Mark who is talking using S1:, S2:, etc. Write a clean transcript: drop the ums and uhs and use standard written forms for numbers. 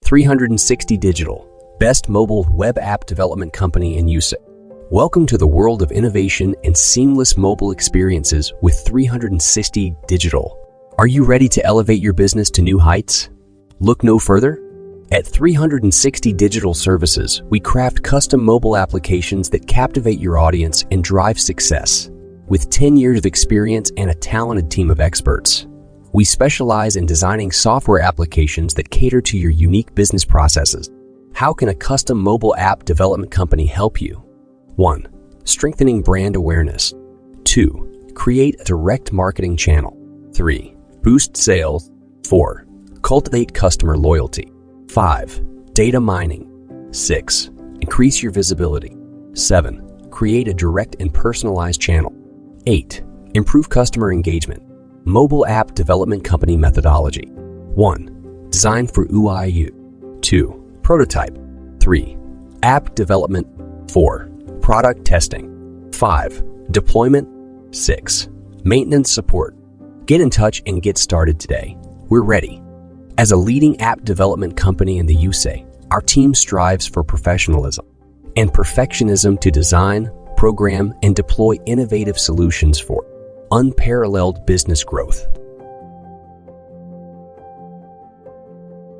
S1: 360 Digital, best mobile web app development company in USA. Welcome to the world of innovation and seamless mobile experiences with 360 Digital. Are you ready to elevate your business to new heights? Look no further. At 360 Digital Services, we craft custom mobile applications that captivate your audience and drive success. With 10 years of experience and a talented team of experts, we specialize in designing software applications that cater to your unique business processes. How can a custom mobile app development company help you? 1. Strengthening brand awareness. 2. Create a direct marketing channel. 3. Boost sales. 4. Cultivate customer loyalty. 5. Data mining. 6. Increase your visibility. 7. Create a direct and personalized channel. 8. Improve customer engagement. Mobile app development company methodology. 1. Design for UI/UX. 2. Prototype. 3. App development. 4. Product testing. 5. Deployment. 6. Maintenance support. Get in touch and get started today. We're ready. As a leading app development company in the USA, our team strives for professionalism and perfectionism to design, program, and deploy innovative solutions for unparalleled business growth.